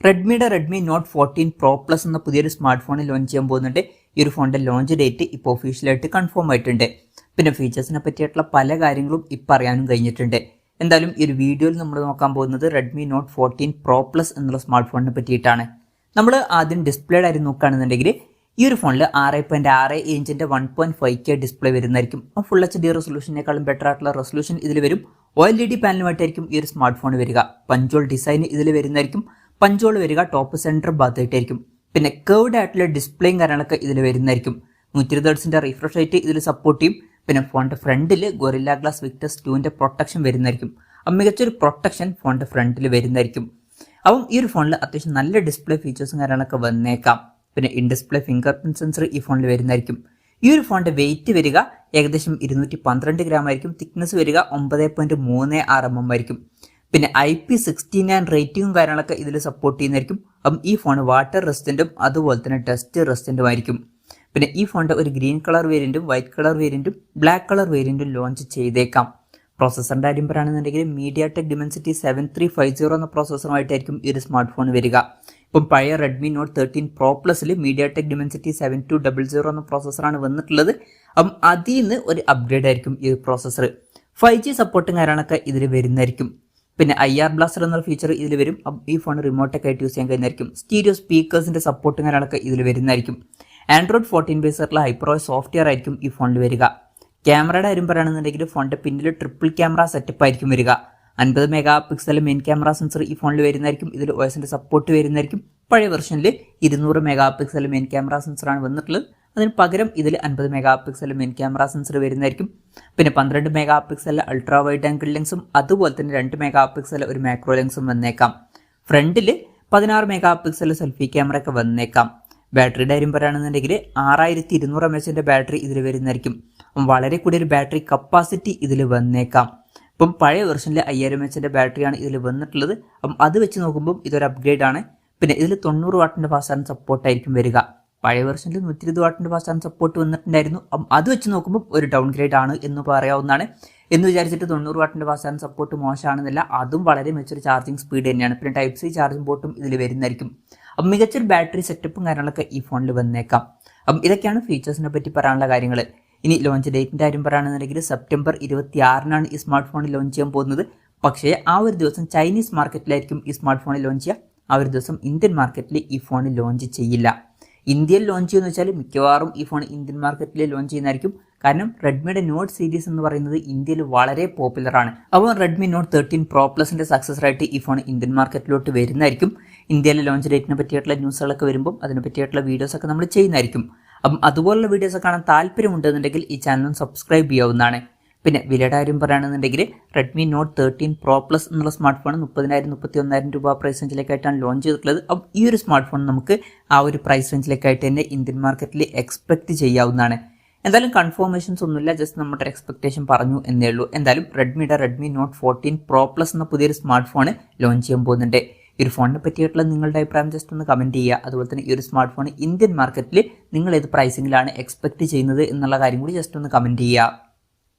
Redmi not 14 pro plus എന്ന പുതിയൊരു smart phone launch ചെയ്യാൻ പോകുന്നുണ്ട്. ഈ ഒരു ഫോണിന്റെ ലോഞ്ച് ഡേറ്റ് ഇപ്പോൾ ഒഫീഷ്യലായിട്ട് കൺഫേം ആയിട്ടുണ്ട്. പിന്നെ ഫീച്ചേഴ്സിനെ പറ്റിയിട്ടുള്ള പല കാര്യങ്ങളും ഇപ്പോൾ അറിയാനും കഴിഞ്ഞിട്ടുണ്ട്. എന്തായാലും ഈ ഒരു വീഡിയോയിൽ നമ്മൾ നോക്കാൻ പോകുന്നത് റെഡ്മി നോട്ട് 14 പ്രോ പ്ലസ് എന്നുള്ള സ്മാർട്ട് ഫോണിനെ പറ്റിയിട്ടാണ്. നമ്മൾ ആദ്യം ഡിസ്പ്ലേയുടെ കാര്യം നോക്കുകയാണെന്നുണ്ടെങ്കിൽ ഈ ഒരു ഫോണിൽ 6.6 ഇഞ്ചിന്റെ 1.5K ഡിസ്പ്ലേ വരുന്നതായിരിക്കും. ഫുൾ HD റെസൊല്യൂഷനേക്കാളും ബെറ്റർ ആയിട്ടുള്ള റെസൊല്യൂഷൻ ഇതിൽ വരും. OLED പാനലുമായിട്ടായിരിക്കും ഈ ഒരു സ്മാർട്ട് ഫോൺ വരിക. പഞ്ചോൾ ഡിസൈൻ ഇതിൽ വരുന്നതായിരിക്കും. പഞ്ചോൾ വരിക ടോപ്പ് സെന്റർ ഭാഗത്തായിട്ടായിരിക്കും. പിന്നെ കേർവ്ഡ് ആയിട്ടുള്ള ഡിസ്പ്ലേയും കാര്യങ്ങളൊക്കെ ഇതിൽ വരുന്നതായിരിക്കും. 120 Hz റിഫ്രഷ് റേറ്റ് ഇതിൽ സപ്പോർട്ട് ചെയ്യും. പിന്നെ ഫോണിന്റെ ഫ്രണ്ടിൽ ഗൊറില്ല ഗ്ലാസ് വിക്ടസ് 2ന്റെ പ്രൊട്ടക്ഷൻ വരുന്നതായിരിക്കും. മികച്ചൊരു പ്രൊട്ടക്ഷൻ ഫോണിന്റെ ഫ്രണ്ടിൽ വരുന്നതായിരിക്കും. അപ്പം ഈ ഒരു ഫോണിൽ അത്യാവശ്യം നല്ല ഡിസ്പ്ലേ ഫീച്ചേഴ്സും കാര്യങ്ങളൊക്കെ വന്നേക്കാം. പിന്നെ in display finger print sensor ഈ ഫോണിൽ വരുന്നതായിരിക്കും. ഈ ഒരു ഫോണിന്റെ വെയിറ്റ് വരിക ഏകദേശം 212 ഗ്രാം ആയിരിക്കും. തിക്നെസ് വരിക 9.36 mm ആയിരിക്കും. പിന്നെ IP69 റേറ്റിംഗും കാര്യങ്ങളൊക്കെ ഇതിൽ സപ്പോർട്ട് ചെയ്യുന്നതായിരിക്കും. അപ്പം ഈ ഫോൺ വാട്ടർ റെസിസ്റ്റന്റും അതുപോലെ തന്നെ ഡസ്റ്റ് റെസിസ്റ്റന്റും ആയിരിക്കും. പിന്നെ ഈ ഫോണിന്റെ ഒരു ഗ്രീൻ കളർ വേരിയന്റും വൈറ്റ് കളർ വേരിയന്റും ബ്ലാക്ക് കളർ വേരിയന്റും ലോഞ്ച് ചെയ്തേക്കാം. പ്രോസസറിന്റെ കാര്യം പറയുകയാണെന്നുണ്ടെങ്കിൽ MediaTek Dimensity 7350 എന്ന പ്രോസസറുമായിട്ടായിരിക്കും ഈ ഒരു സ്മാർട്ട് ഫോൺ വരിക. ഇപ്പം പഴയ റെഡ്മി നോട്ട് 13 പ്രോ പ്ലസിൽ MediaTek Dimensity 7200 എന്ന പ്രോസസറാണ് വന്നിട്ടുള്ളത്. അപ്പം അതിൽ നിന്ന് ഒരു അപ്ഗ്രേഡ് ആയിരിക്കും ഈ പ്രോസസർ. 5G സപ്പോർട്ടും കാര്യങ്ങളൊക്കെ ഇതിൽ വരുന്നതായിരിക്കും. പിന്നെ IR ബ്ലാസ്റ്റർ എന്ന ഫീച്ചർ ഇതിൽ വരും. ഈ ഫോൺ റിമോട്ടൊക്കെ ആയിട്ട് യൂസ് ചെയ്യാൻ കഴിയുന്നതായിരിക്കും. സ്റ്റീരിയോ സ്പീക്കേഴ്സിന്റെ സപ്പോർട്ടും കാര്യങ്ങളൊക്കെ ഇതിൽ വരുന്നതായിരിക്കും. Android 14 ബേസ് ആയിട്ടുള്ള ഹൈപ്രോയ് സോഫ്റ്റ്വെയർ ആയിരിക്കും ഈ ഫോണിൽ വരിക. ക്യാമറയുടെ കാര്യം പറയുകയാണെന്നുണ്ടെങ്കിൽ ഫോണിന്റെ പിന്നിൽ ട്രിപ്പിൾ ക്യാമറ സെറ്റപ്പ് ആയിരിക്കും വരിക. 50 megapixel main camera sensor ഈ ഫോണിൽ വരുന്നതായിരിക്കും. ഇതിൽ OSന്റെ സപ്പോർട്ട് വരുന്നതായിരിക്കും. പഴയ വെർഷനിൽ 200 മെഗാ പിക്സൽ മെയിൻ ക്യാമറ സെൻസറാണ് വന്നിട്ടുള്ളത്. അതിന് പകരം ഇതിൽ 50 megapixel main camera sensor വരുന്നതായിരിക്കും. പിന്നെ 12 megapixel ultra wide angle ലെൻസും അതുപോലെ തന്നെ 2 മെഗാ പിക്സൽ ഒരു മാക്രോ ലെൻസും വന്നേക്കാം. ഫ്രണ്ടിൽ 16 മെഗാ പിക്സൽ സെൽഫി ക്യാമറ ഒക്കെ വന്നേക്കാം. ബാറ്ററിയുടെ കാര്യം പറയുകയാണെന്നുണ്ടെങ്കിൽ 6200 mAh ബാറ്ററി ഇതിൽ വരുന്നതായിരിക്കും. വളരെ കൂടിയൊരു ബാറ്ററി കപ്പാസിറ്റി ഇതിൽ വന്നേക്കാം. ഇപ്പം പഴയ വെർഷനിൽ 5000 mAh ബാറ്ററിയാണ് ഇതിൽ വന്നിട്ടുള്ളത്. അപ്പം അത് വെച്ച് നോക്കുമ്പോൾ ഇതൊരു അപ്ഗ്രേഡ് ആണ്. പിന്നെ ഇതിൽ 90 വാട്ടിന്റെ ഫാസ്റ്റ് ചാർജിംഗ് സപ്പോർട്ടായിരിക്കും വരിക. പഴയ വെർഷനിൽ 120 വാട്ടിന്റെ ഫാസ്റ്റ് ചാർജിംഗ് സപ്പോർട്ട് വന്നിട്ടുണ്ടായിരുന്നു. അപ്പം അത് വെച്ച് നോക്കുമ്പോൾ ഒരു ഡൗൺഗ്രേഡ് ആണ് എന്ന് പറയാവുന്നതാണ്. എന്ന് വിചാരിച്ചിട്ട് 90 വാട്ടിന്റെ ഫാസ്റ്റ് ചാർജിംഗ് സപ്പോർട്ട് മോശമാണെന്നില്ല. അതും വളരെ മികച്ചൊരു ചാർജിംഗ് സ്പീഡ് തന്നെയാണ്. പിന്നെ Type-C ചാർജിംഗ് പോർട്ടും ഇതിൽ വരുന്നതായിരിക്കും. അപ്പം മികച്ചൊരു ബാറ്ററി സെറ്റപ്പും കാര്യങ്ങളൊക്കെ ഈ ഫോണിൽ വന്നേക്കാം. അപ്പം ഇതൊക്കെയാണ് ഫീച്ചേഴ്സിനെ പറ്റി പറയാനുള്ള കാര്യങ്ങൾ. ഇനി ലോഞ്ച് ഡേറ്റിന്റെ കാര്യം പറയുകയാണെന്നുണ്ടെങ്കിൽ സെപ്റ്റംബർ 26 ഈ സ്മാർട്ട് ഫോൺ ലോഞ്ച് ചെയ്യാൻ പോകുന്നത്. പക്ഷേ ആ ഒരു ദിവസം ചൈനീസ് മാർക്കറ്റിലായിരിക്കും ഈ സ്മാർട്ട് ഫോൺ ലോഞ്ച് ചെയ്യുക. ആ ഒരു ദിവസം ഇന്ത്യൻ മാർക്കറ്റിൽ ഈ ഫോൺ ലോഞ്ച് ചെയ്യില്ല. ഇന്ത്യയിൽ ലോഞ്ച് ചെയ്യുമെന്ന് വെച്ചാൽ മിക്കവാറും ഈ ഫോൺ ഇന്ത്യൻ മാർക്കറ്റിൽ ലോഞ്ച് ചെയ്യുന്നതായിരിക്കും. കാരണം റെഡ്മിയുടെ നോട്ട് സീരീസ് എന്ന് പറയുന്നത് ഇന്ത്യയിൽ വളരെ പോപ്പുലർ ആണ്. അപ്പോൾ റെഡ്മി നോട്ട് 13 പ്രോ പ്ലസിന്റെ സക്സസർ ആയിട്ട് ഈ ഫോൺ ഇന്ത്യൻ മാർക്കറ്റിലോട്ട് വരുന്നതായിരിക്കും. ഇന്ത്യയിലെ ലോഞ്ച് ഡേറ്റിനെ പറ്റിയിട്ടുള്ള ന്യൂസുകളൊക്കെ വരുമ്പോൾ അതിനെ പറ്റിയിട്ടുള്ള വീഡിയോസ് ഒക്കെ നമ്മൾ ചെയ്യുന്നതായിരിക്കും. അപ്പം അതുപോലുള്ള വീഡിയോസ് കാണാൻ താല്പര്യമുണ്ടെന്നുണ്ടെങ്കിൽ ഈ ചാനൽ സബ്സ്ക്രൈബ് ചെയ്യാവുന്നതാണ്. പിന്നെ വിലയുടെ കാര്യം പറയുകയാണെന്നുണ്ടെങ്കിൽ റെഡ്മി നോട്ട് 13 പ്രോ പ്ലസ് എന്നുള്ള സ്മാർട്ട് ഫോൺ 30,000-31,000 രൂപ പ്രൈസ് റേഞ്ചിലേക്കായിട്ടാണ് ലോഞ്ച് ചെയ്തിട്ടുള്ളത്. അപ്പം ഈ ഒരു സ്മാർട്ട് ഫോൺ നമുക്ക് ആ ഒരു പ്രൈസ് റേഞ്ചിലേക്കായിട്ട് തന്നെ ഇന്ത്യൻ മാർക്കറ്റിൽ എക്സ്പെക്ട് ചെയ്യാവുന്നതാണ്. എന്തായാലും കൺഫർമേഷൻസ് ഒന്നുമില്ല, ജസ്റ്റ് നമ്മുടെ എക്സ്പെക്ടേഷൻ പറഞ്ഞു എന്നേ ഉള്ളൂ. എന്തായാലും റെഡ്മി നോട്ട് 14 പ്രോ പ്ലസ് എന്ന പുതിയൊരു സ്മാർട്ട് ഫോൺ ലോഞ്ച് ചെയ്യാൻ പോകുന്നുണ്ട്. ഈ ഒരു ഫോണിനെ പറ്റിയിട്ടുള്ള നിങ്ങളുടെ അഭിപ്രായം ജസ്റ്റ് ഒന്ന് കമൻറ്റ് ചെയ്യുക. അതുപോലെ തന്നെ ഈ ഒരു സ്മാർട്ട് ഫോൺ ഇന്ത്യൻ മാർക്കറ്റിൽ നിങ്ങൾ ഏത് പ്രൈസിങ്ങിലാണ് എക്സ്പെക്ട് ചെയ്യുന്നത് എന്നുള്ള കാര്യം കൂടി ജസ്റ്റ് ഒന്ന് കമൻറ്റ് ചെയ്യുക.